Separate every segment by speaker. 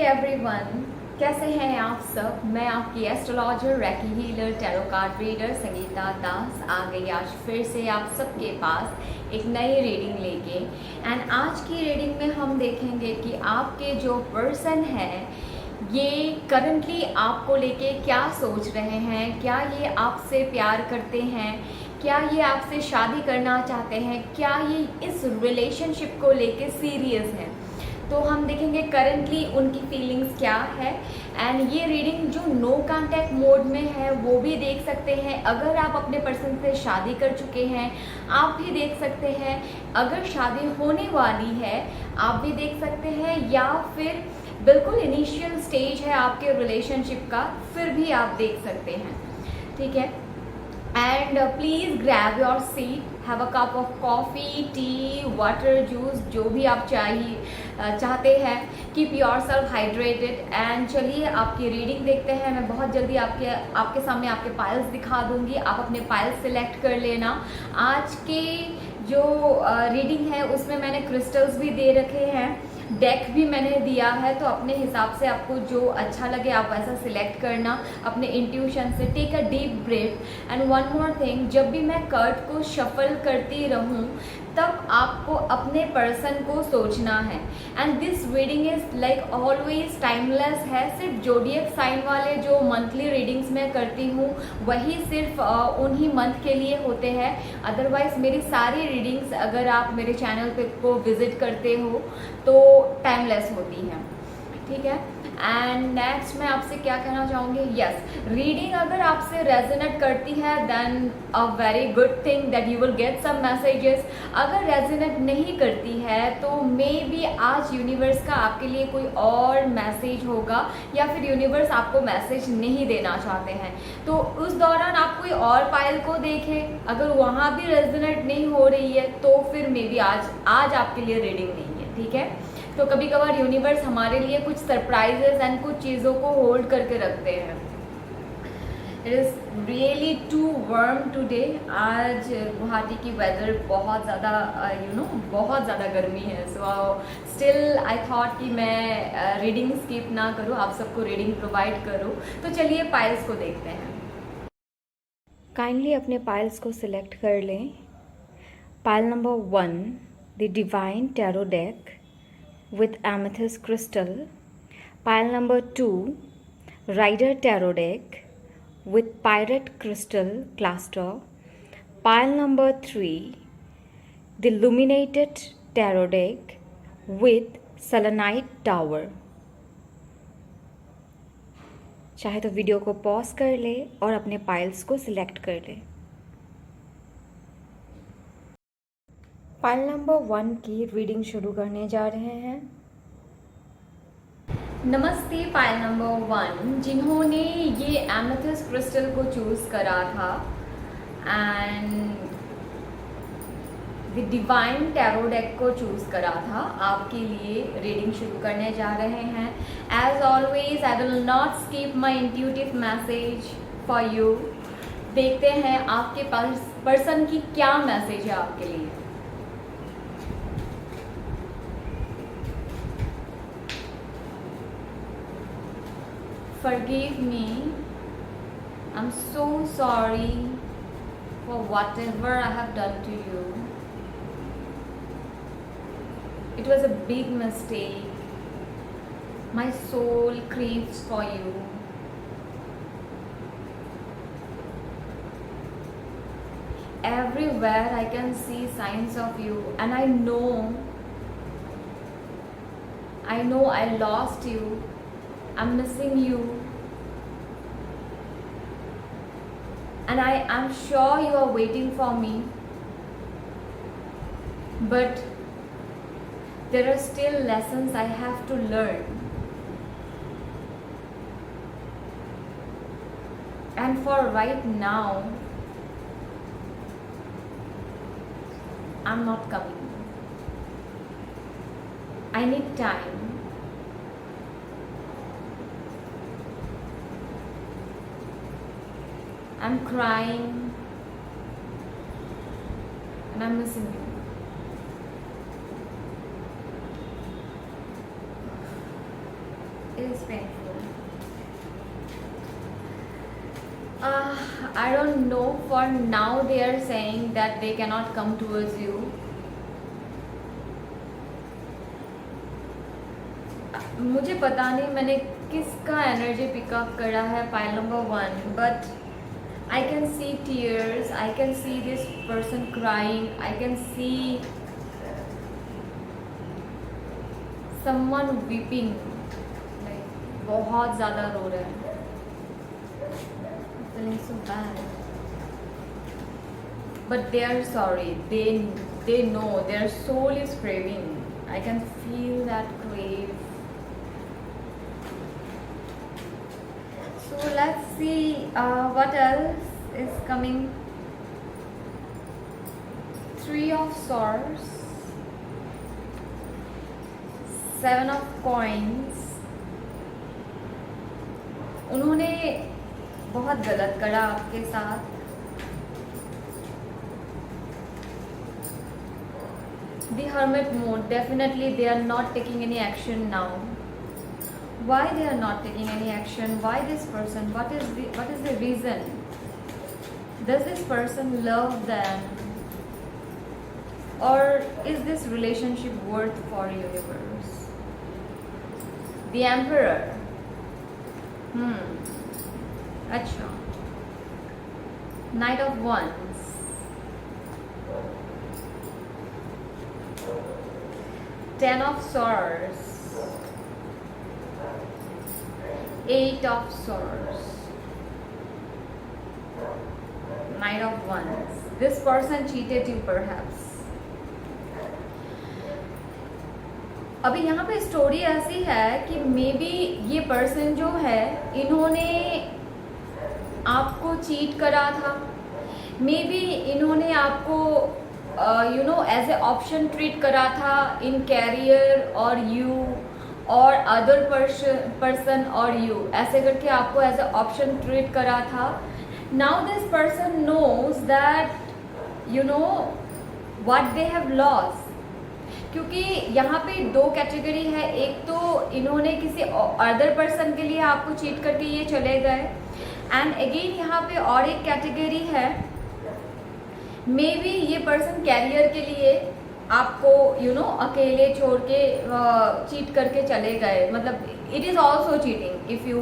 Speaker 1: Everyone, कैसे हैं आप सब। मैं आपकी astrologer, reiki healer, tarot card reader Sangeeta Das आ गई आज फिर से आप सबके पास एक नई रीडिंग लेके। एंड आज की रीडिंग में हम देखेंगे कि आपके जो पर्सन है ये करंटली आपको लेके क्या सोच रहे हैं। क्या ये आपसे प्यार करते हैं, क्या ये आपसे शादी करना चाहते हैं, क्या ये इस रिलेशनशिप को लेके सीरियस हैं। तो हम देखेंगे करंटली उनकी फीलिंग्स क्या है। एंड ये रीडिंग जो नो कांटेक्ट मोड में है वो भी देख सकते हैं। अगर आप अपने पर्सन से शादी कर चुके हैं आप भी देख सकते हैं, अगर शादी होने वाली है आप भी देख सकते हैं, या फिर बिल्कुल इनिशियल स्टेज है आपके रिलेशनशिप का फिर भी आप देख सकते हैं। ठीक है। And please grab your seat, have a cup of coffee, T, water, juice, जो भी आप चाहते हैं। Keep your self hydrated. And चलिए आपकी रीडिंग देखते हैं। मैं बहुत जल्दी आपके सामने आपके पाइल्स दिखा दूंगी, आप अपने पाइल्स सिलेक्ट कर लेना। आज की जो रीडिंग है उसमें मैंने क्रिस्टल्स भी दे रखे हैं, डेक भी मैंने दिया है, तो अपने हिसाब से आपको जो अच्छा लगे आप वैसा सिलेक्ट करना अपने इंट्यूशन से। Take a deep breath. And one more thing, जब भी मैं कार्ड को शफल करती रहूं तब आपको अपने पर्सन को सोचना है। And this reading is like always timeless है। सिर्फ जोडियक साइन वाले जो मंथली रीडिंग्स मैं करती हूँ वही सिर्फ उन्हीं मंथ के लिए होते हैं। अदरवाइज मेरी सारी रीडिंग्स अगर आप मेरे चैनल पे को विजिट करते हो तो टाइमलेस होती हैं। ठीक है। एंड नेक्स्ट मैं आपसे क्या कहना चाहूँगी, यस, रीडिंग अगर आपसे रेजोनेट करती है then a very good thing that you will get some messages. अगर रेजोनेट नहीं करती है तो मे बी आज यूनिवर्स का आपके लिए कोई और मैसेज होगा, या फिर यूनिवर्स आपको मैसेज नहीं देना चाहते हैं तो उस दौरान आप कोई और पाइल को देखें। अगर वहाँ भी रेजोनेट नहीं हो रही है तो फिर मे बी आज आपके लिए रीडिंग नहीं है। ठीक है। तो कभी कभार यूनिवर्स हमारे लिए कुछ सरप्राइजेस एंड कुछ चीज़ों को होल्ड करके रखते हैं। It is really too warm today. आज गुवाहाटी की वेदर बहुत ज़्यादा बहुत ज़्यादा गर्मी है। सो स्टिल आई थॉट कि मैं रीडिंग स्किप ना करूँ, आप सबको रीडिंग प्रोवाइड करूँ। तो चलिए पाइल्स को देखते हैं। काइंडली अपने पाइल्स को सिलेक्ट कर लें। Pile number 1, the divine tarot deck with amethyst crystal. Pile number 2, Rider Tarot deck with pirate crystal cluster. Pile number 3, the illuminated tarot deck with selenite tower. चाहे तो video को pause कर ले और अपने पाइल्स को सिलेक्ट कर ले। पाइल नंबर 1 की रीडिंग शुरू करने जा रहे हैं। नमस्ते पाइल नंबर 1, जिन्होंने ये एमेथिस्ट क्रिस्टल को चूज़ करा था and the divine tarot deck को चूज़ करा था, आपके लिए रीडिंग शुरू करने जा रहे हैं। As always I will not skip my intuitive message for you. देखते हैं आपके पर्सन की क्या मैसेज है आपके लिए। Forgive me, I'm so sorry for whatever I have done to you. It was a big mistake. My soul craves for you. Everywhere I can see signs of you, and I know I lost you. I'm missing you, and I am sure you are waiting for me, but there are still lessons I have to learn, and for right now I'm not coming. I need time. I'm crying and I'm missing you. is painful. I don't know. For now, they are saying that they cannot come towards you. मुझे पता नहीं मैंने किसका energy pickup करा है pile number 1, but I can see tears. I can see this person crying. I can see someone weeping. Like बहुत ज़्यादा रो रहे हैं. Feeling so bad, but they are sorry. They know their soul is craving. I can feel that crave. So let's see what else is coming. 3 of Swords, 7 of Coins. उन्होंने बहुत गलत करा आपके साथ. The Hermit mode, definitely they are not taking any action now. Why they are not taking any action? Why this person? What is the reason? Does this person love them, or is this relationship worth for universe? The Emperor. अच्छा. Knight of Wands, 10 of Swords, 8 of Swords, Knight of Wands. This person cheated you perhaps. अभी यहाँ पे story ऐसी है कि may be ये person जो है इन्होंने आपको चीट करा था. मे बी इन्होंने आपको एज ए ऑप्शन ट्रीट करा था इन कैरियर और यू और अदर पर्सन और यू, ऐसे करके आपको एज ए ऑप्शन ट्रीट करा था. Now this person knows that what they have lost. क्योंकि यहाँ पे 2 कैटेगरी है. एक तो इन्होंने किसी अदर पर्सन के लिए आपको चीट करके ये चले गए, एंड अगेन यहाँ पे और एक कैटेगरी है, मे बी ये पर्सन कैरियर के लिए आपको अकेले छोड़ के चीट करके चले गए. मतलब it is also cheating if you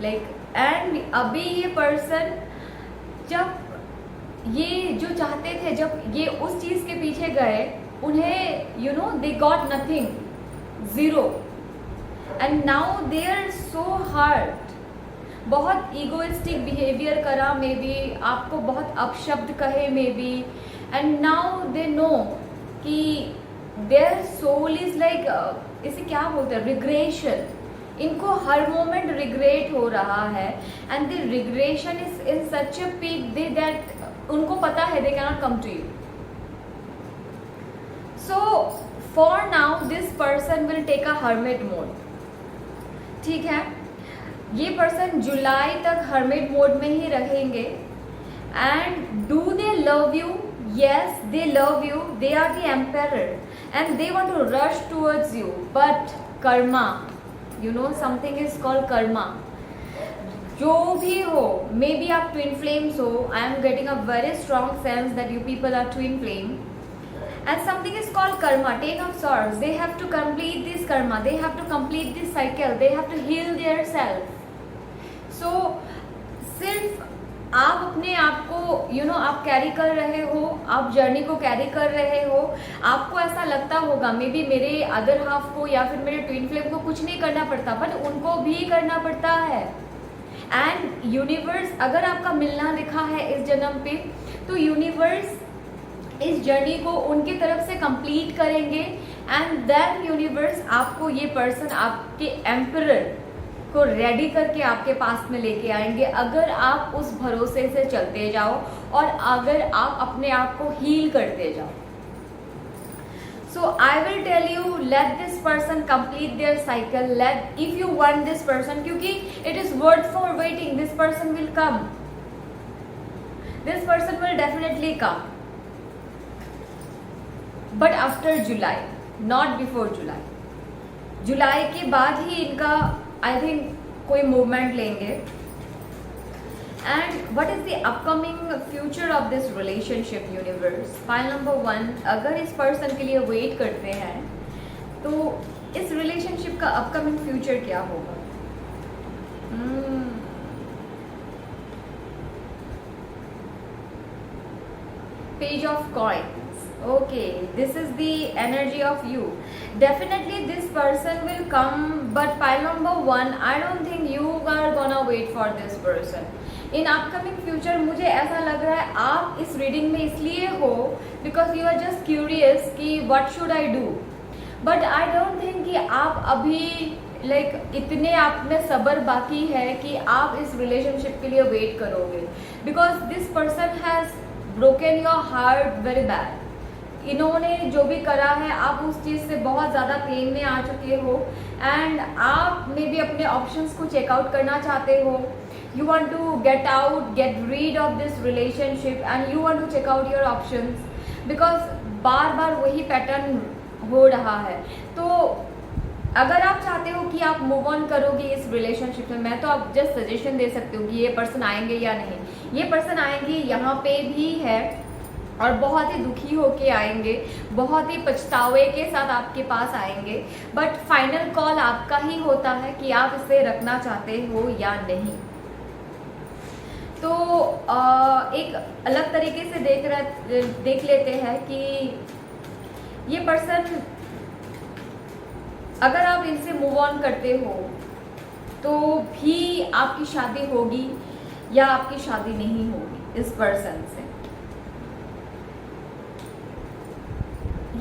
Speaker 1: like. And अभी ये पर्सन जब ये जो चाहते थे, जब ये उस चीज़ के पीछे गए, उन्हें they got nothing, zero, and now they are so hurt. बहुत ईगोइस्टिक बिहेवियर करा, मे बी आपको बहुत अपशब्द कहे, maybe, and now they know कि देयर सोल इज लाइक, इसे क्या बोलते हैं, रिग्रेशन. इनको हर मोमेंट रिग्रेट हो रहा है, and the regression is in such a peak that उनको पता है they can not come to you. So for now this person will take a hermit mode. ठीक है, ये पर्सन जुलाई तक hermit mode में ही रहेंगे. And do they love you? Yes, they love you. They are the emperor and they want to rush towards you. But karma, something is called karma. जो भी हो, maybe आप twin flames हो. I am getting a very strong sense that you people are twin flame. And something is called karma, 10 of Swords. They have to complete this karma. They have to complete this cycle. They have to heal their self. So सिर्फ आप अपने आप को आप carry कर रहे हो, आप जर्नी को कैरी कर रहे हो. आपको ऐसा लगता होगा मे बी मेरे अदर हाफ को या फिर मेरे ट्विन फ्लेम को कुछ नहीं करना पड़ता, बट उनको भी करना पड़ता है. एंड यूनिवर्स, अगर आपका मिलना लिखा है इस जन्म पे, तो यूनिवर्स इस जर्नी को उनकी तरफ से कंप्लीट करेंगे. एंड देन यूनिवर्स आपको ये पर्सन आपके एम्परर को रेडी करके आपके पास में लेके आएंगे, अगर आप उस भरोसे से चलते जाओ और अगर आप अपने आप को हील करते जाओ. So I will tell you, let this person complete their cycle. Let, if you want this person, क्योंकि it is worth for waiting. This person will come. This person will definitely come, but after July, not before July. July के बाद ही इनका I think कोई movement लेंगे। And what is the upcoming future of this relationship universe? File number 1, अगर इस person के लिए वेट करते हैं तो इस रिलेशनशिप का अपकमिंग फ्यूचर क्या होगा? Page of coins. Okay, this is the energy of you. Definitely this person will come, but pile number 1, I don't think you are gonna wait for this person in upcoming future। मुझे ऐसा लग रहा है आप इस reading में इसलिए हो because you are just curious कि what should I do, but I don't think कि आप अभी इतने आप में सब्र बाकी है कि आप इस रिलेशनशिप के लिए वेट करोगे, because this person has broken your heart very bad. इन्होंने जो भी करा है आप उस चीज़ से बहुत ज़्यादा पेन में आ चुके हो, एंड आप मे भी अपने ऑप्शंस को चेकआउट करना चाहते हो। You want to get out, get rid of this relationship and you want to check out your options, because बार बार वही पैटर्न हो रहा है। तो अगर आप चाहते हो कि आप मूव ऑन करोगे इस रिलेशनशिप में, मैं तो आप जस्ट सजेशन दे सकती हूँ कि ये पर्सन आएंगे या नहीं। ये पर्सन आएंगे, यहाँ पे भी है, और बहुत ही दुखी होके आएंगे, बहुत ही पछतावे के साथ आपके पास आएंगे, बट फाइनल कॉल आपका ही होता है कि आप इसे रखना चाहते हो या नहीं। तो एक अलग तरीके से देख लेते हैं कि ये पर्सन, अगर आप इनसे मूव ऑन करते हो तो भी आपकी शादी होगी या आपकी शादी नहीं होगी इस पर्सन से।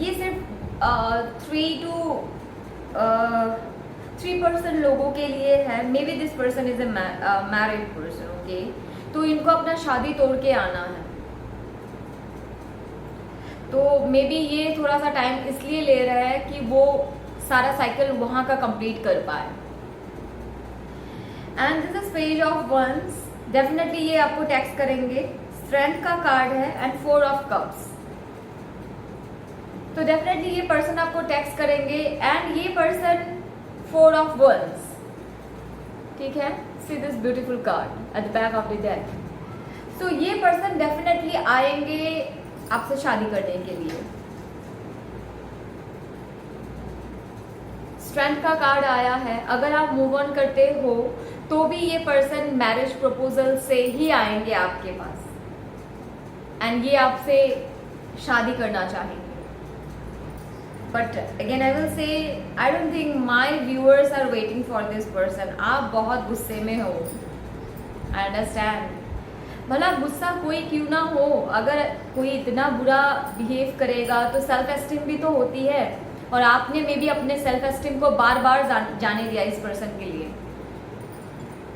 Speaker 1: ये सिर्फ 3% लोगों के लिए है। May be this person is a married person, okay. तो इनको अपना शादी तोड़ के आना है, तो मे बी ये थोड़ा सा टाइम इसलिए ले रहा है कि वो सारा साइकिल वहां का कंप्लीट कर पाए। And this is page of wands. Definitely ये आपको टेक्स्ट करेंगे। स्ट्रेंथ का कार्ड है एंड 4 ऑफ कप्स। तो डेफिनेटली ये पर्सन आपको टेक्स्ट करेंगे, एंड ये पर्सन 4 ऑफ वंस, ठीक है। See this beautiful card at the back of the deck. तो ये पर्सन डेफिनेटली आएंगे आपसे शादी करने के लिए। स्ट्रेंथ का कार्ड आया है। अगर आप मूव ऑन करते हो तो भी ये पर्सन मैरिज प्रपोजल से ही आएंगे आपके पास, एंड ये आपसे शादी करना चाहेंगे। But again I will say, I don't think my viewers are waiting for this person. आप बहुत गुस्से में हो, आई अंडरस्टैंड। भला गुस्सा कोई क्यों ना हो, अगर कोई इतना बुरा बिहेव करेगा तो सेल्फ एस्टीम भी तो होती है, और आपने मे भी अपने सेल्फ एस्टीम को बार बार जाने दिया इस पर्सन के लिए।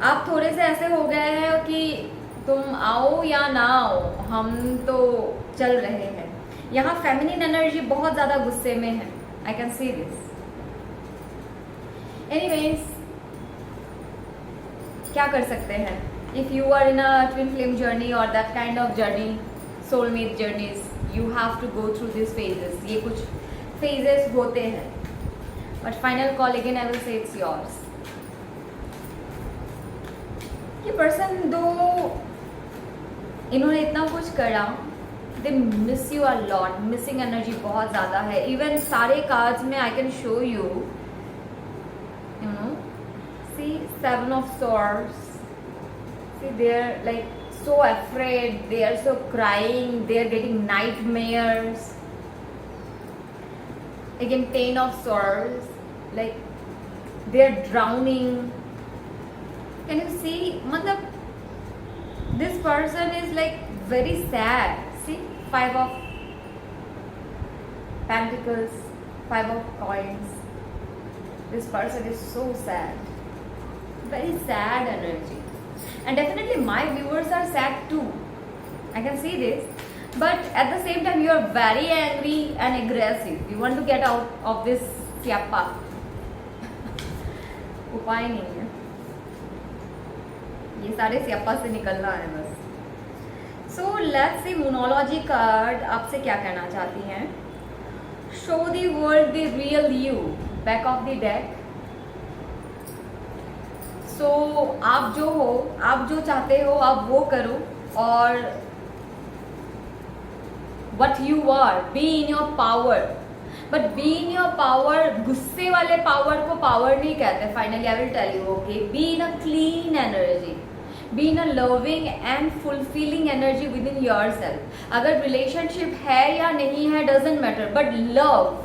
Speaker 1: आप थोड़े से ऐसे हो गए हैं कि तुम आओ या ना आओ, हम तो चल रहे हैं। यहाँ फेमिनिन एनर्जी बहुत ज़्यादा गुस्से में है, I can see this. Anyways, क्या कर सकते हैं? If you are in a twin flame journey और that kind of journey, soulmate journeys, you have to go through this phases. ये कुछ फेजेस होते हैं, but final call again I will say it's yours. ये person though इन्होंने इतना कुछ करा, they miss you a lot. Missing energy बहुत ज़्यादा है। इवन सारे कार्ड्स में आई can show you, you know, see 7 of swords, see they're like so afraid, they are so crying, they are getting nightmares. Again 10 of swords, like they are drowning. Can you see? Matlab this person is like very sad. See, 5 of pentacles, 5 of coins. This person is so sad, very sad energy, and definitely my viewers are sad too. I can see this, but at the same time you are very angry and aggressive. You want to get out of this स्यापा। उपाय नहीं है, ये सारे स्यापा से निकलना है बस। सो लेट्स सी मोनोलॉजी कार्ड आपसे क्या कहना चाहती हैं। Show the world the real you, back of the deck. So आप जो हो, आप जो चाहते हो आप वो करो, और what you are, be in your power, but be in your power, गुस्से वाले पावर को पावर नहीं कहते. Finally I will tell you, okay, be in a clean energy, be in a loving and fulfilling energy within yourself. अगर relationship है या नहीं है doesn't matter, but love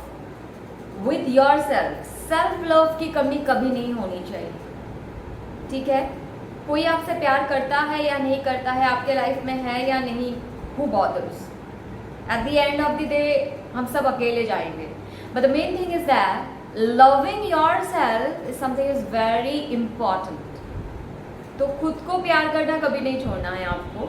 Speaker 1: with yourself, self love की कमी कभी नहीं होनी चाहिए. ठीक है, कोई आपसे प्यार करता है या नहीं करता है, आपके लाइफ में है या नहीं, who bothers. Eight the end of the day हम सब अकेले जाएंगे. But the main thing is that loving yourself is something is very important. तो खुद को प्यार करना कभी नहीं छोड़ना है आपको.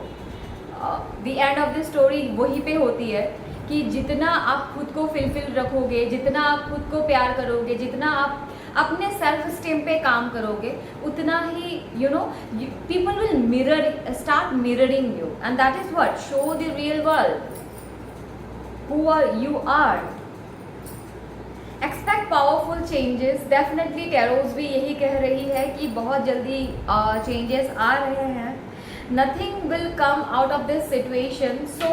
Speaker 1: The end of the story वही पे होती है कि जितना आप खुद को फुलफिल रखोगे, जितना आप खुद को प्यार करोगे, जितना आप अपने सेल्फ स्टीम पे काम करोगे, उतना ही you know people will mirror, start mirroring you, and that is what show the real world who are you are. Expect powerful changes. Definitely tarots भी यही कह रही है कि बहुत जल्दी चेंजेस आ रहे हैं. Nothing will come out of this situation. So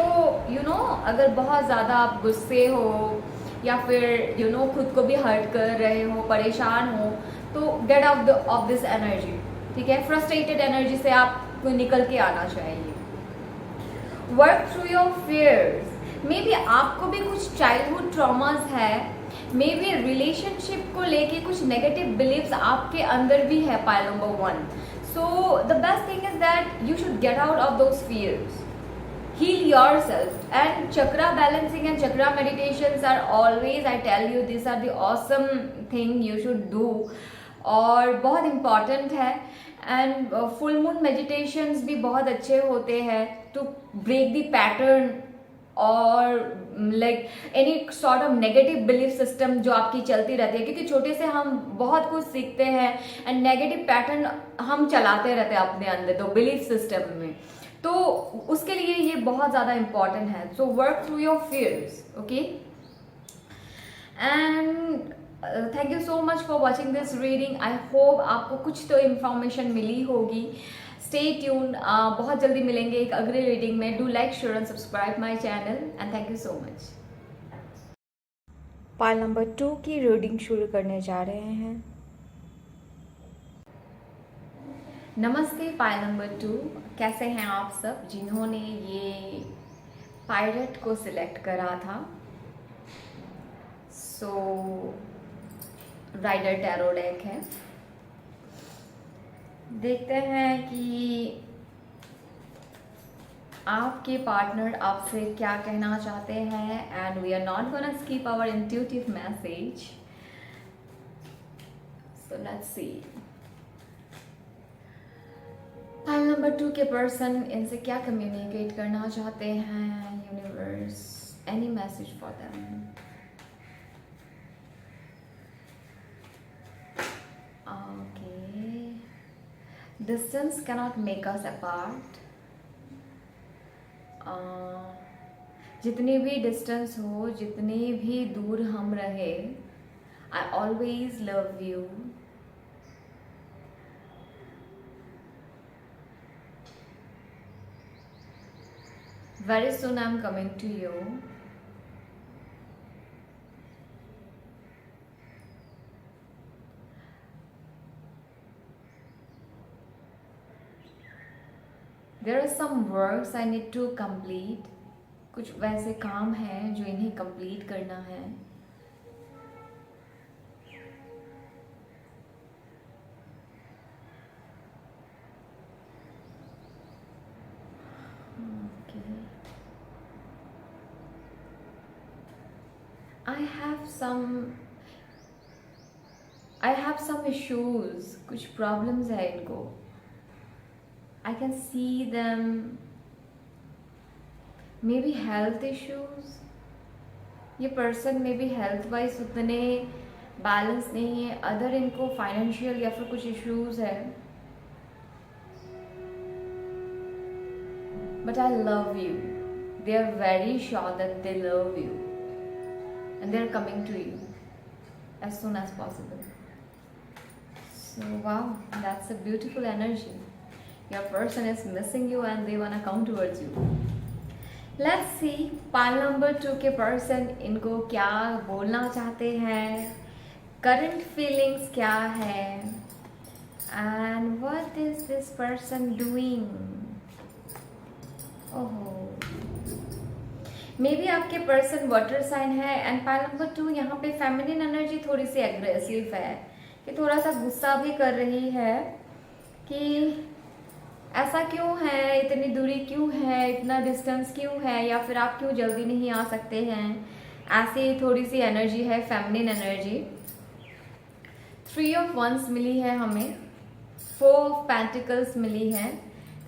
Speaker 1: you know अगर बहुत ज़्यादा आप गुस्से हो या फिर यू नो खुद को भी हर्ट कर रहे हो, परेशान हो, तो gate out of this energy. ठीक है, फ्रस्ट्रेटेड एनर्जी से आपको निकल के आना चाहिए. Work through your fears. Maybe आपको भी कुछ चाइल्डहुड ट्रॉमास है, मे बी रिलेशनशिप को लेके कुछ नेगेटिव बिलीव्स आपके अंदर भी है. Pile number 1. So the best thing is that you should get out of those fears, heal yourself, and chakra balancing and chakra meditations are always, I tell you, these are the awesome thing you should do, और बहुत important है. And full moon meditations भी बहुत अच्छे होते हैं to break the pattern और like any sort of negative belief system जो आपकी चलती रहती है, क्योंकि छोटे से हम बहुत कुछ सीखते हैं एंड नेगेटिव पैटर्न हम चलाते रहते हैं अपने अंदर तो बिलीफ सिस्टम में. तो उसके लिए ये बहुत ज़्यादा इम्पॉर्टेंट है. So work through your fears. Okay, and thank you so much for watching this reading. I hope आपको कुछ तो इन्फॉर्मेशन मिली होगी. स्टे ट्यून, बहुत जल्दी मिलेंगे एक अगली रीडिंग में. Do like, share and subscribe my channel, and thank you so much. Pile number 2 की रीडिंग शुरू करने जा रहे हैं. नमस्ते पाइल नंबर 2, कैसे हैं आप सब जिन्होंने ये पायरेट को सिलेक्ट करा था. सो राइडर टैरो डेक है. देखते हैं कि आपके पार्टनर आपसे क्या कहना चाहते हैं. And we are not gonna skip our intuitive message. So let's see. Pile number 2 के पर्सन इनसे क्या कम्युनिकेट करना चाहते हैं. Universe, any message for them. Okay, distance cannot make us apart. जितनी भी डिस्टेंस हो, जितनी भी दूर हम रहे, I always love you. Very soon I'm coming to you. There are some works I need to complete. कुछ वैसे काम हैं जो इन्हें complete करना है. I have some issues. कुछ problems है इनको. I can see them. Maybe health issues. ये person में भी health wise उतने balance नहीं है. अदर इनको financial या फिर कुछ issues है. But I love you. They are very sure that they love you. And they are coming to you as soon as possible. So wow, that's a beautiful energy. Your person is missing you and they wanna come towards you. Let's see pile number 2 के person इनको क्या बोलना चाहते हैं, current feelings क्या है, and what is this person doing. ओहो, may be आपके पर्सन वाटर साइन है एंड पाइल नंबर 2 यहाँ पे फेमिनिन एनर्जी थोड़ी सी एग्रेसिव है कि थोड़ा सा गुस्सा भी कर रही है कि ऐसा क्यों है, इतनी दूरी क्यों है, इतना डिस्टेंस क्यों है, या फिर आप क्यों जल्दी नहीं आ सकते हैं. ऐसी थोड़ी सी एनर्जी है, फेमिनिन एनर्जी. 3 ऑफ वंस मिली है हमें, 4 ऑफ पेंटिकल्स मिली है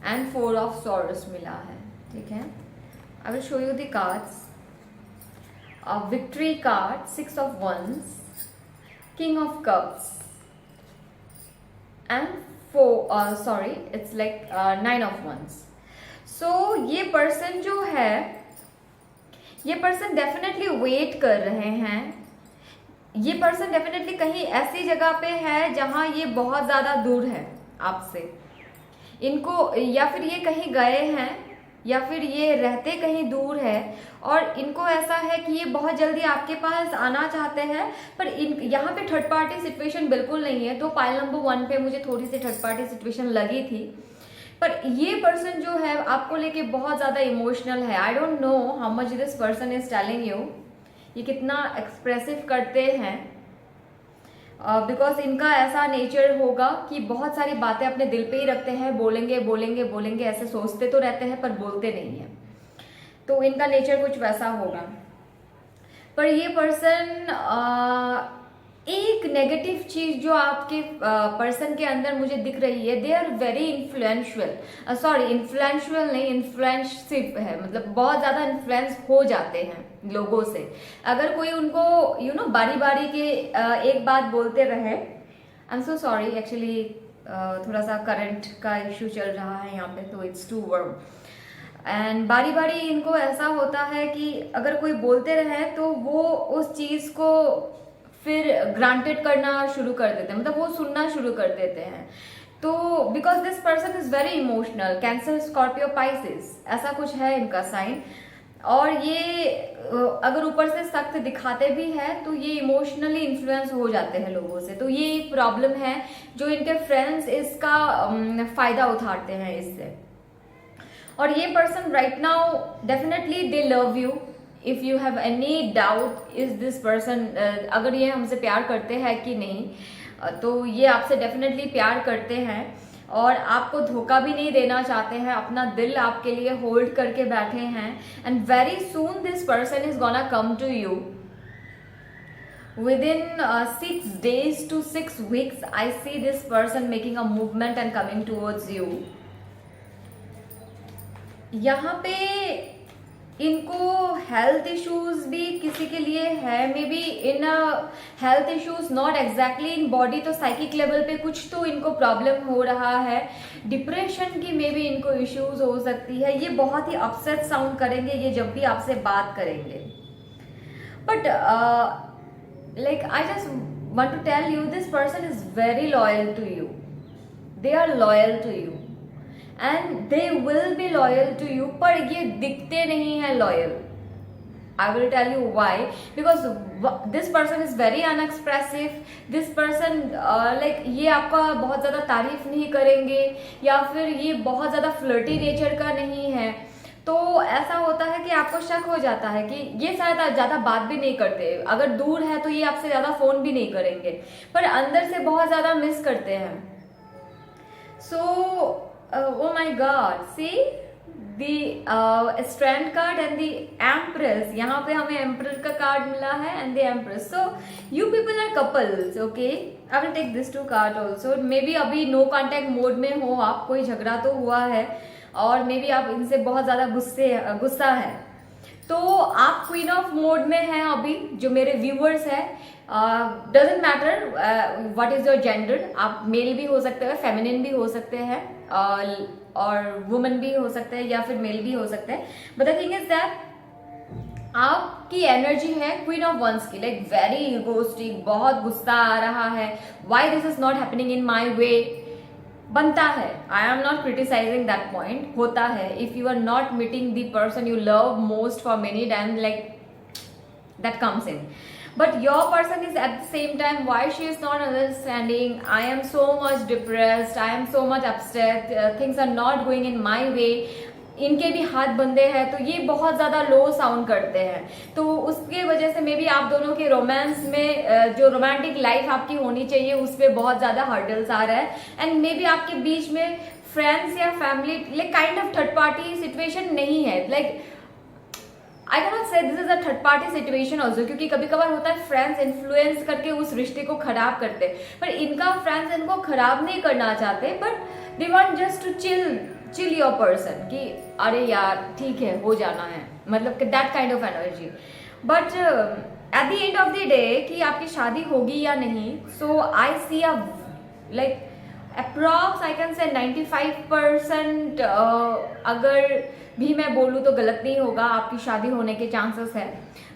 Speaker 1: एंड 4 ऑफ सॉर्ड्स मिला है. ठीक है, I will show you the cards. A victory card, 6 of wands, King of cups, and 9 of wands. So ये person जो है, ये person definitely wait कर रहे हैं. ये person definitely कहीं ऐसी जगह पे है जहाँ ये बहुत ज़्यादा दूर है आपसे. इनको या फिर ये कहीं गए हैं या फिर ये रहते कहीं दूर है और इनको ऐसा है कि ये बहुत जल्दी आपके पास आना चाहते हैं, पर यहाँ पे थर्ड पार्टी सिचुएशन बिल्कुल नहीं है. तो पाइल नंबर 1 पे मुझे थोड़ी सी थर्ड पार्टी सिचुएशन लगी थी, पर ये पर्सन जो है आपको लेके बहुत ज़्यादा इमोशनल है. आई don't know how much this person is telling you, ये कितना एक्सप्रेसिव करते हैं, बिकॉज इनका ऐसा नेचर होगा कि बहुत सारी बातें अपने दिल पे ही रखते हैं, बोलेंगे बोलेंगे बोलेंगे, ऐसे सोचते तो रहते हैं पर बोलते नहीं हैं. तो इनका नेचर कुछ वैसा होगा. पर ये पर्सन एक नेगेटिव चीज जो आपके पर्सन के अंदर मुझे दिख रही है, they are very influential. Influential नहीं, इन्फ्लुएंसिव है, मतलब बहुत ज्यादा इन्फ्लुएंस हो जाते हैं लोगों से. अगर कोई उनको बारी बारी के एक बात बोलते रहे. I am so sorry, actually थोड़ा सा करंट का इश्यू चल रहा है यहाँ पे, तो इट्स टू वर्म. एंड बारी बारी इनको ऐसा होता है कि अगर कोई बोलते रहे तो वो उस चीज को फिर ग्रांटेड करना शुरू कर देते हैं, मतलब वो सुनना शुरू कर देते हैं. तो because this person is very emotional, cancer, Scorpio, Pisces, ऐसा कुछ है इनका साइन. और ये अगर ऊपर से सख्त दिखाते भी हैं तो ये इमोशनली इन्फ्लुएंस हो जाते हैं लोगों से. तो ये एक प्रॉब्लम है जो इनके फ्रेंड्स इसका फायदा उठाते हैं इससे. और ये person right now definitely they love you. If you have any doubt is this person, अगर ये हमसे प्यार करते हैं कि नहीं, तो ये आपसे डेफिनेटली प्यार करते हैं और आपको धोखा भी नहीं देना चाहते हैं. अपना दिल आपके लिए होल्ड करके बैठे हैं. And very soon this person is gonna come to you within 6 days to 6 weeks. I see this person making a movement and coming towards you. यहाँ पे इनको हेल्थ इश्यूज भी किसी के लिए है, may be in health issues, not exactly in body, तो psychic level पे कुछ तो इनको प्रॉब्लम हो रहा है. डिप्रेशन की मे बी इनको इश्यूज हो सकती है. ये बहुत ही अपसेट साउंड करेंगे ये जब भी आपसे बात करेंगे. But like I just want to tell you, this person is very loyal to you. They are loyal to you and they will be loyal to you. पर ये दिखते नहीं है loyal. I will tell you why. Because this person is very unexpressive. This person like ये आपका बहुत ज्यादा तारीफ नहीं करेंगे या फिर ये बहुत ज्यादा फ्लर्टी नेचर का नहीं है. तो ऐसा होता है कि आपको शक हो जाता है कि ये शायद ज्यादा बात भी नहीं करते. अगर दूर है तो ये आपसे ज्यादा फोन भी नहीं करेंगे, पर अंदर से बहुत ज्यादा मिस करते हैं. सो oh my god, see the strand card and the empress. यहाँ पे हमें emperor का कार्ड मिला है and the empress. So you people are couples, okay? I will take this two card also. Maybe अभी no contact mode में हो आप, कोई झगड़ा तो हुआ है और मे बी आप इनसे बहुत ज्यादा गुस्सा है. तो आप क्वीन ऑफ मोड में हैं अभी. जो मेरे व्यूअर्स हैं, doesn't matter what is your gender. आप मेल भी हो सकते हैं, फेमिनिन भी हो सकते हैं, और वुमन भी हो सकते हैं या फिर मेल भी हो सकते हैं. But the thing is that आपकी एनर्जी है क्वीन ऑफ वंस की, लाइक वेरी इगोस्टिक, बहुत गुस्सा आ रहा है, why this is not happening in my way, बनता है। I am not criticizing that point, होता है। If you are not meeting the person you love most for many time, like that comes in, but your person is at the same time, why she is not understanding, I am so much depressed, I am so much upset, things are not going in my way, इनके भी हाथ बंधे हैं, तो ये बहुत ज़्यादा low sound करते हैं। तो उसके वजह से मे बी आप दोनों के रोमांस में जो रोमांटिक लाइफ आपकी होनी चाहिए उस पर बहुत ज़्यादा हर्डल्स आ रहा है, एंड मे बी आपके बीच में फ्रेंड्स या family like kind of third party situation नहीं है, like I can not say this is a third party situation also, क्योंकि कभी कभार होता है फ्रेंड्स इन्फ्लुएंस करके उस रिश्ते को खराब करते हैं, पर इनका फ्रेंड्स इनको खराब नहीं करना चाहते, but they want just to chill your person, कि अरे यार ठीक है हो जाना है, मतलब कि that kind of energy. But at the end of the day कि आपकी शादी होगी या नहीं, so I see a like approx I can say 95% अगर भी मैं बोलूँ तो गलत नहीं होगा, आपकी शादी होने के चांसेस है।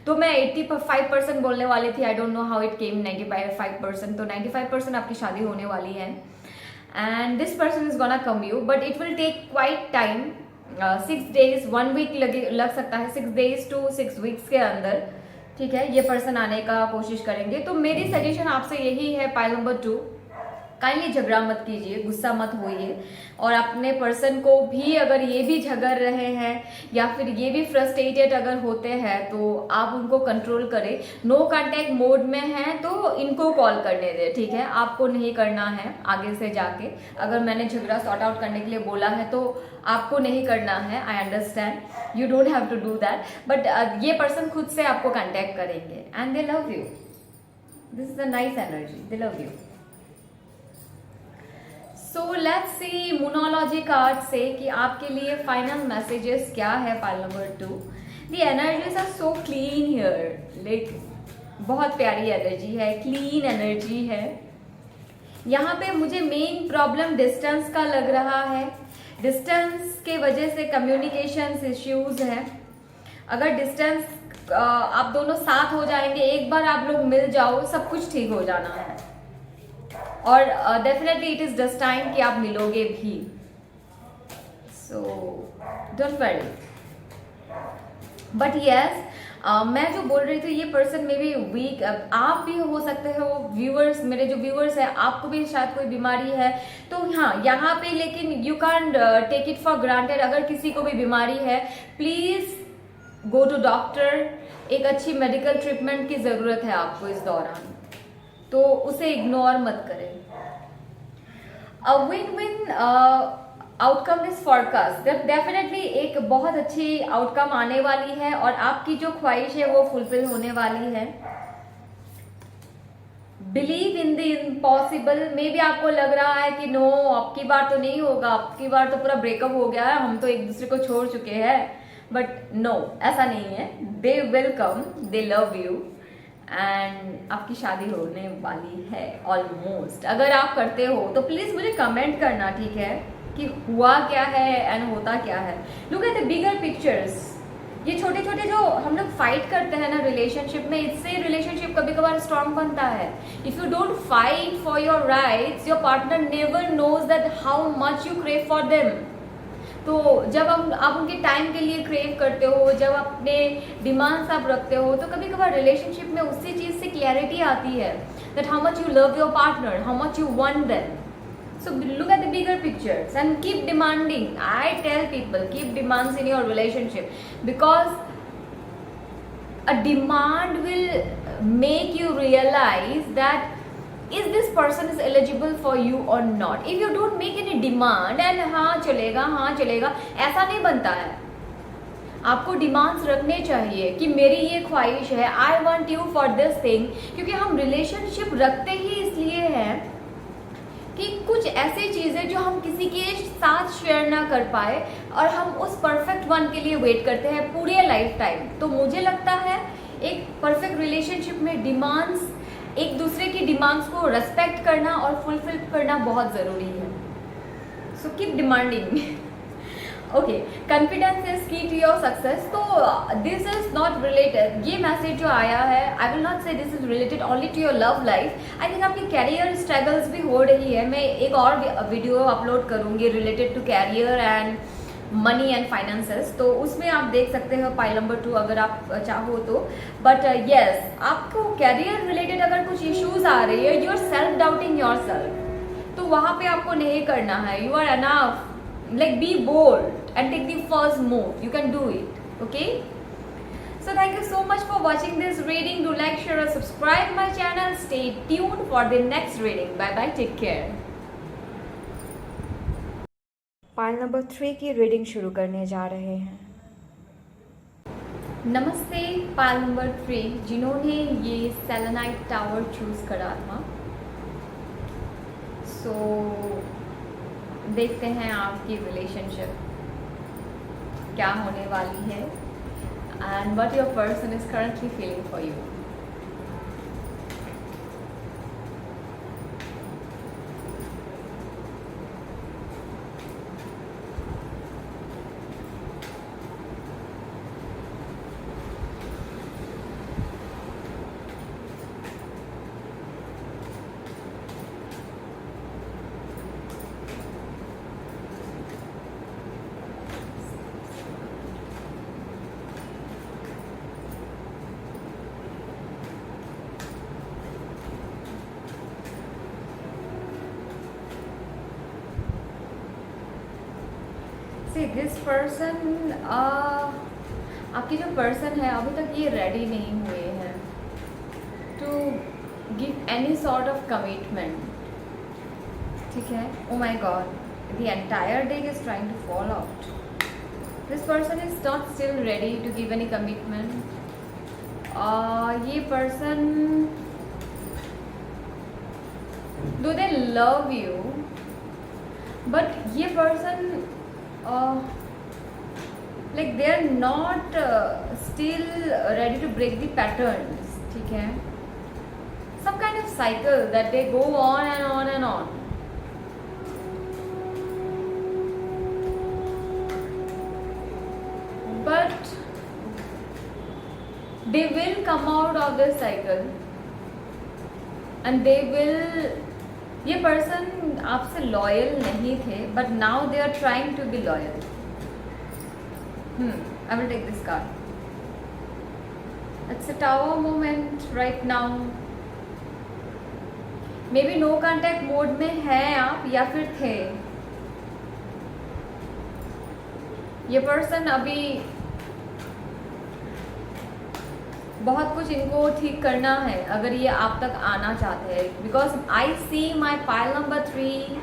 Speaker 1: तो मैं 85% बोलने वाली थी, I don't know how it came 95%, तो 95% आपकी शादी होने वाली है, and this person is gonna come you, but it will take quite time, 6 days 1 week लग सकता है, 6 days to 6 weeks के अंदर, ठीक है, ये पर्सन आने का कोशिश करेंगे। तो मेरी सजेशन आपसे यही है, पाइल नंबर 2, काइंडली झगड़ा मत कीजिए, गुस्सा मत होइए, और अपने पर्सन को भी अगर ये भी झगड़ रहे हैं या फिर ये भी फ्रस्ट्रेटेड अगर होते हैं तो आप उनको कंट्रोल करें। नो कांटेक्ट मोड में हैं तो इनको कॉल करने दें, ठीक है, आपको नहीं करना है आगे से जाके। अगर मैंने झगड़ा सॉर्ट आउट करने के लिए बोला है तो आपको नहीं करना है, I understand, you don't have to do that, but ये पर्सन खुद से आपको कांटेक्ट करेंगे, and they love you, this is a nice energy, they love you. So let's see मोनोलॉजी कार्ड से कि आपके लिए फाइनल मैसेजेस क्या है। Pile number 2, the energies are so clean here, like बहुत प्यारी एनर्जी है, क्लीन एनर्जी है। यहाँ पे मुझे मेन प्रॉब्लम डिस्टेंस का लग रहा है, डिस्टेंस के वजह से कम्युनिकेशन इश्यूज है। अगर डिस्टेंस आप दोनों साथ हो जाएंगे, एक बार आप लोग मिल जाओ, सब कुछ ठीक हो जाना है, और definitely it is just time कि आप मिलोगे भी, so don't worry. But yes, मैं जो बोल रही थी, ये पर्सन में भी वीक, आप भी हो सकते हो, व्यूअर्स, मेरे जो व्यूअर्स है, आपको भी शायद कोई बीमारी है, तो हाँ यहाँ पे, लेकिन you can take it for granted. अगर किसी को भी बीमारी है, प्लीज गो टू डॉक्टर, एक अच्छी मेडिकल ट्रीटमेंट की जरूरत है आपको इस दौरान, तो उसे इग्नोर मत करें। अ win win outcome is forecast, definitely एक बहुत अच्छी आउटकम आने वाली है, और आपकी जो ख्वाहिश है वो फुलफिल होने वाली है। Believe in the impossible, may be आपको लग रहा है कि नो आपकी बार तो नहीं होगा, आपकी बार तो पूरा ब्रेकअप हो गया है, हम तो एक दूसरे को छोड़ चुके हैं, बट नो, ऐसा नहीं है, दे will come, they love you, and आपकी शादी होने वाली है ऑलमोस्ट। अगर आप करते हो तो प्लीज मुझे कमेंट करना, ठीक है, कि हुआ क्या है एंड होता क्या है। Look at the bigger pictures, ये छोटे छोटे जो हम लोग फाइट करते हैं ना रिलेशनशिप में, इससे रिलेशनशिप कभी कभार स्ट्रांग बनता है। If you don't fight for your rights, your partner never knows that how much you crave for them. तो जब आप उनके टाइम के लिए क्रेव करते हो, जब अपने डिमांड्स आप रखते हो, तो कभी कभार रिलेशनशिप में उसी चीज से क्लैरिटी आती है that how much you love your partner, how much you want them. So look at the bigger pictures and keep demanding. I tell people, keep demands in your relationship, because a demand will make you realize that is this person is eligible for you or not. If you don't make any demand and हाँ चलेगा, ऐसा नहीं बनता है। आपको demands रखने चाहिए कि मेरी ये ख्वाहिश है, I want you for this thing, क्योंकि हम रिलेशनशिप रखते ही इसलिए हैं कि कुछ ऐसी चीज़ें जो हम किसी के साथ शेयर ना कर पाए, और हम उस परफेक्ट वन के लिए वेट करते हैं पूरे लाइफ टाइम। तो मुझे लगता है एक परफेक्ट रिलेशनशिप में डिमांड्स, एक दूसरे की डिमांड्स को रेस्पेक्ट करना और फुलफिल करना बहुत ज़रूरी है। So keep demanding. Okay, confidence is key to your success. तो दिस इज नॉट रिलेटेड, ये मैसेज जो आया है, I will not say this is related only to your love life. I think आपकी कैरियर स्ट्रगल्स भी हो रही है। मैं एक और वीडियो अपलोड करूंगी related to career and money and finances, तो उसमें आप देख सकते हो पाइल नंबर 2 अगर आप चाहो तो। बट यस, आपको कैरियर रिलेटेड अगर कुछ इश्यूज आ रही है, you are self doubting your self, तो वहां पे आपको नहीं करना है। You are enough, like be bold and take the first move, you can do it. Okay, so thank you so much for watching this reading. Do like, share or subscribe my channel. Stay tuned for the next reading. Bye bye, take care. Pile number 3 की reading शुरू करने जा रहे हैं। नमस्ते pile number 3, जिन्होंने ये selenite tower choose करा था। सो देखते हैं आपकी रिलेशनशिप क्या होने वाली है and what your person is currently feeling for you. See, this person, आपकी जो पर्सन है अभी तक ये रेडी नहीं हुए हैं to give any sort of commitment. ठीक है, oh my God, the entire day is trying to fall out. This person is not still ready to give any commitment. ये person, do they love you, but ये person like they are not still ready to break the patterns. ठीक है, some kind of cycle that they go on and on and on. But they will come out of this cycle and they will, ये person आपसे loyal नहीं थे but now they are trying to be loyal. I will take this card. It's a tower moment right now. Maybe no contact mode में है आप या फिर थे। ये पर्सन अभी बहुत कुछ इनको ठीक करना है अगर ये आप तक आना चाहते हैं, because I see my pile number 3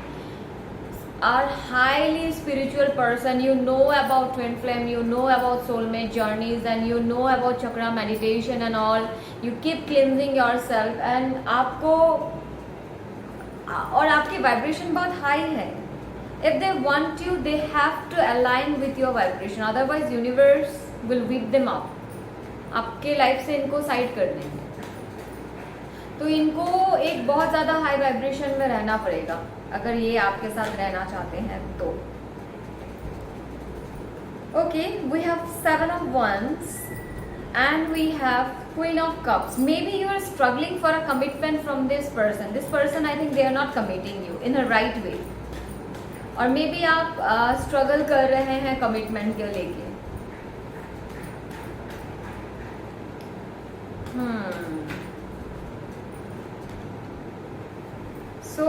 Speaker 1: are highly spiritual person. You know about twin flame, you know about soulmate journeys, and you know about chakra meditation and all. You keep cleansing yourself and आपको और आपकी vibration बहुत high है. If they want you, they have to align with your vibration. Otherwise, universe will whip them up. आपके life से इनको side कर देंगे. तो इनको एक बहुत ज़्यादा हाई वाइब्रेशन में रहना पड़ेगा अगर ये आपके साथ रहना चाहते हैं तो. Okay, we have 7 of Wands and we have Queen of Cups. Maybe you are struggling for a commitment from this person. This person, I think they are not committing you in a right way. और may be आप struggle कर रहे हैं commitment के लेके. So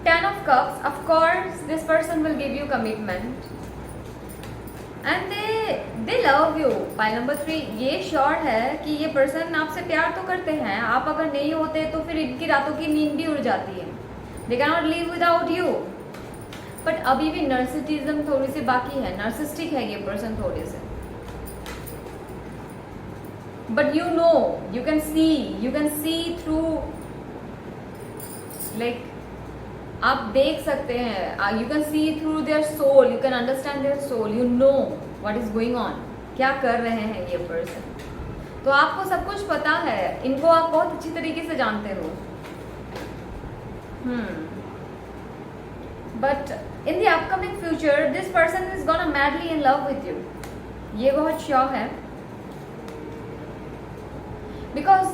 Speaker 1: 10 of Cups, of course this person will give you commitment and they love you. Pile number 3, ये sure है कि ये पर्सन आपसे प्यार तो करते हैं. आप अगर नहीं होते तो फिर इनकी रातों की नींद भी उड़ जाती है. They cannot live without you. But अभी भी नर्सिटिज्म थोड़ी सी बाकी है. नर्सिस्टिक है ये पर्सन थोड़े से. But you know, you can see through, like आप देख सकते हैं. You can see through their soul, you can understand their soul. You know what is going on, क्या कर रहे हैं ये पर्सन. तो आपको सब कुछ पता है. इनको आप बहुत अच्छी तरीके से जानते हो. But in the upcoming future this person is gonna madly in love with you, ये बहुत श्योर है, because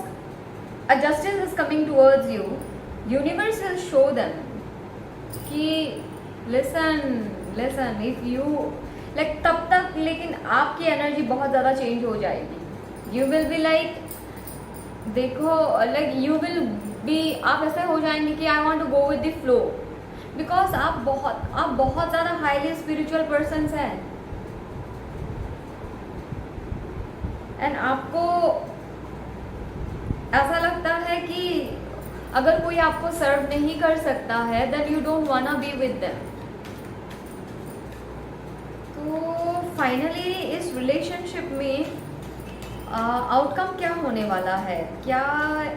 Speaker 1: a justice is coming towards you. Universe will show them कि लिसन इफ यू लाइक, तब तक लेकिन आपकी एनर्जी बहुत ज़्यादा चेंज हो जाएगी. यू विल बी लाइक, देखो लाइक यू विल बी, आप ऐसे हो जाएंगे कि I want to go with the flow, because आप बहुत ज़्यादा हाईली स्पिरिचुअल पर्सन हैं. एंड आपको ऐसा लगता है कि अगर कोई आपको सर्व नहीं कर सकता है then you don't wanna be with them. तो फाइनली इस रिलेशनशिप में आउटकम क्या होने वाला है? क्या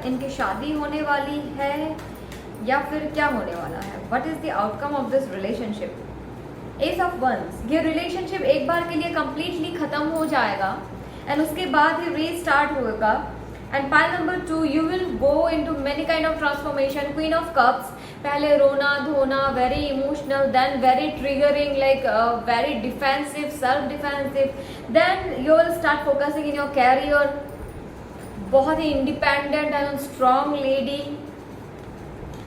Speaker 1: इनकी शादी होने वाली है या फिर क्या होने वाला है? What is the outcome of this relationship? Ace of wands. ये रिलेशनशिप एक बार के लिए कंप्लीटली खत्म हो जाएगा एंड उसके बाद ही रीस्टार्ट होगा. And pile number 2, you will go into many kind of transformation. Queen of cups, पहले रोना धोना, very emotional, then very triggering, like very defensive, self defensive. Then you will start focusing in your career, बहुत ही independent and strong lady.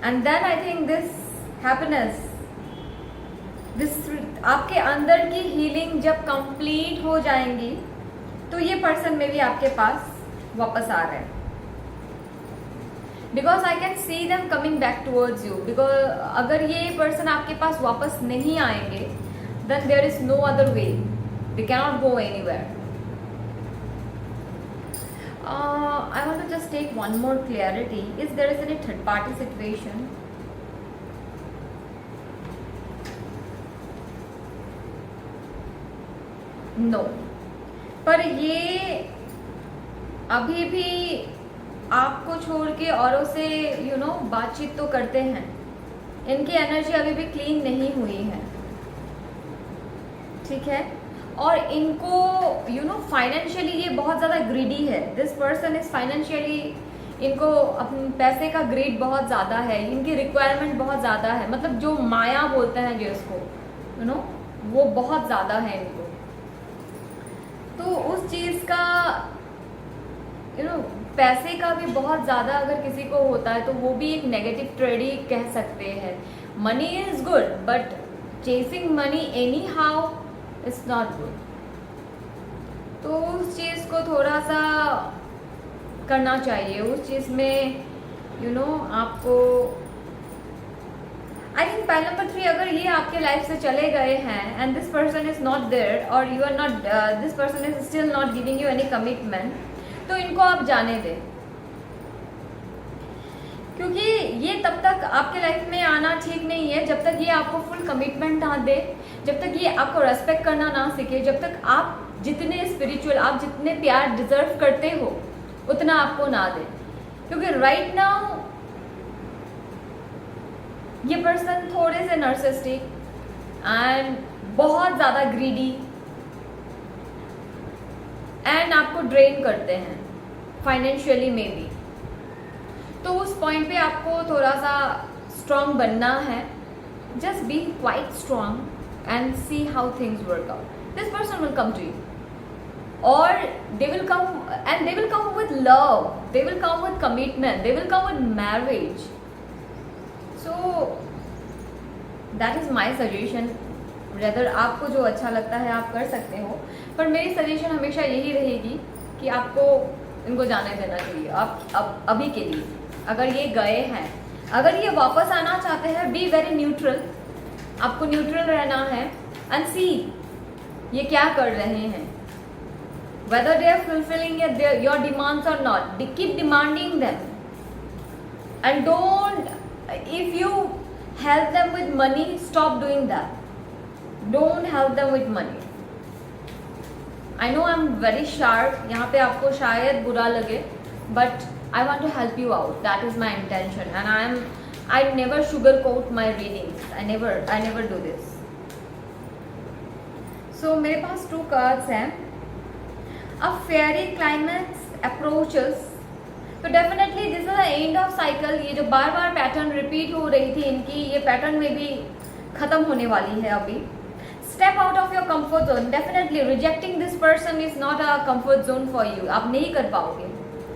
Speaker 1: And then I think this happiness, this आपके अंदर की healing जब complete हो जाएंगी तो ये पर्सन में भी आपके पास वापस आ रहे हैं. Because I can see them coming back towards you. Because अगर ये पर्सन आपके पास वापस नहीं आएंगे then there is no other way, they cannot go anywhere. I want to just take one more clarity. Is there is any third party situation? No. पर ये अभी भी आपको छोड़ के औरों से बातचीत तो करते हैं. इनकी एनर्जी अभी भी क्लीन नहीं हुई है, ठीक है. और इनको फाइनेंशियली ये बहुत ज़्यादा ग्रीडी है. दिस पर्सन इज फाइनेंशियली, इनको अपने पैसे का ग्रीड बहुत ज़्यादा है, इनकी रिक्वायरमेंट बहुत ज़्यादा है. मतलब जो माया बोलते हैं जिसको वो बहुत ज़्यादा है इनको. तो उस चीज़ का पैसे का भी बहुत ज़्यादा अगर किसी को होता है तो वो भी एक नेगेटिव ट्रेड ही कह सकते हैं. Money is good but chasing money any how is not good. तो उस चीज़ को थोड़ा सा करना चाहिए. उस चीज़ में आपको आई थिंक पॉइंट नंबर 3, अगर ये आपके लाइफ से चले गए हैं and this person is not there और you are not, this person is still not giving you any commitment, तो इनको आप जाने दें. क्योंकि ये तब तक आपके लाइफ में आना ठीक नहीं है जब तक ये आपको फुल कमिटमेंट ना दे, जब तक ये आपको रेस्पेक्ट करना ना सीखे, जब तक आप जितने स्पिरिचुअल, आप जितने प्यार डिजर्व करते हो उतना आपको ना दे. क्योंकि राइट नाउ ये पर्सन थोड़े से नर्सिस्टिक एंड बहुत ज़्यादा ग्रीडी एंड आपको ड्रेन करते हैं फाइनेंशियली में भी. तो उस पॉइंट पे आपको थोड़ा सा स्ट्रॉन्ग बनना है. Just be quite strong and see how things work out. This person will come to you और they will come with love, they will come with commitment, they will come with marriage. So that is my suggestion. Rather आपको जो अच्छा लगता है आप कर सकते हो, पर मेरी सजेशन हमेशा यही रहेगी कि आपको इनको जाने देना चाहिए. आप अभी के लिए अगर ये गए हैं, अगर ये वापस आना चाहते हैं, बी वेरी न्यूट्रल. आपको न्यूट्रल रहना है एंड सी ये क्या कर रहे हैं, whether they are fulfilling your demands or not. They keep demanding them and don't, if you help them with money, stop doing that. Don't help them with money. I know I'm very sharp, यहाँ पे आपको शायद बुरा लगे, but I want to help you out. That is my intention and I never sugarcoat my readings. I never do this. So मेरे पास 2 cards हैं. A fairy climax approaches. तो definitely this is the end of cycle. ये जो बार बार pattern repeat हो रही थी इनकी, ये पैटर्न में भी खत्म होने वाली है अभी। Step out of your comfort zone. Definitely rejecting this person is not a comfort zone for you. आप नहीं कर पाओगे,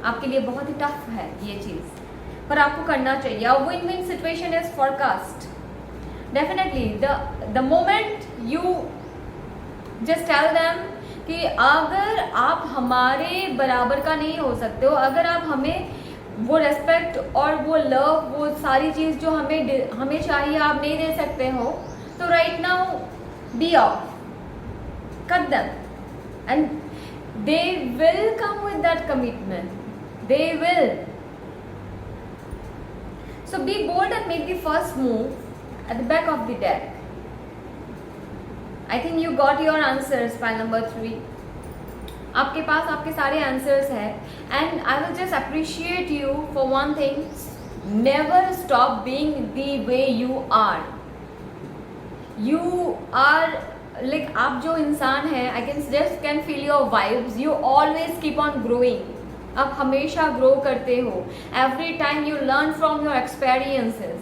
Speaker 1: आपके लिए बहुत ही टफ है ये चीज, पर आपको करना चाहिए। A win win situation is forecast. Definitely the moment you just tell them कि अगर आप हमारे बराबर का नहीं हो सकते हो, अगर आप हमें वो रेस्पेक्ट और वो लव, वो सारी चीज़ जो हमें चाहिए आप नहीं दे सकते हो, तो right now be off, cut them, and they will come with that commitment, they will. So be bold and make the first move at the back of the deck. I think you got your answers, pile number 3. आपके पास आपके सारे answers हैं, and I will just appreciate you for one thing, never stop being the way you are. You are like, आप जो इंसान हैं, I can feel your vibes, you always keep on growing. आप हमेशा ग्रो करते हो. Every time you learn from your experiences,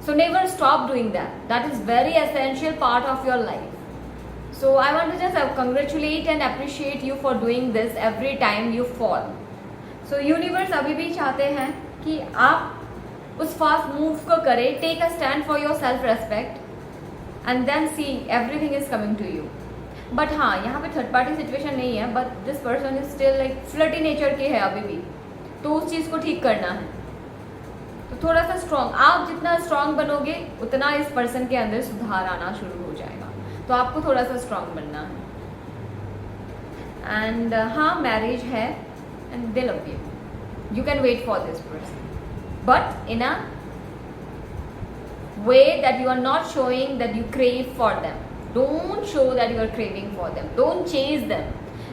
Speaker 1: so never stop doing that. That is very essential part of your life. So I want to just congratulate and appreciate you for doing this every time you fall. So universe अभी भी चाहते हैं कि आप उस fast move को करें. Take a stand for your self respect and then see everything is coming to you. But हाँ, यहाँ पे थर्ड पार्टी सिचुएशन नहीं है, but this person is still like flirty nature के है अभी भी, तो उस चीज़ को ठीक करना है. तो थोड़ा सा स्ट्रॉन्ग, आप जितना स्ट्रॉन्ग बनोगे उतना इस पर्सन के अंदर सुधार आना शुरू हो जाएगा. तो आपको थोड़ा सा स्ट्रॉन्ग बनना है. एंड हाँ, मैरिज है and they love you. You can wait for this person, but in a way that you are not showing that you crave for them. Don't show that you are craving for them. Don't chase them.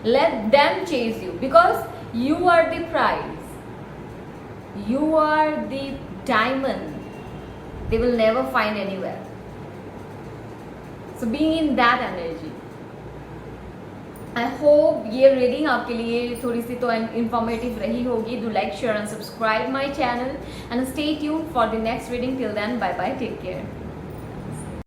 Speaker 1: Let them chase you, because you are the prize. You are the diamond they will never find anywhere. So being in that energy. I hope ये reading आपके लिए थोड़ी सी तो informative रही होगी. Do like, share and subscribe my channel and stay tuned for the next reading. Till then, bye bye, take care.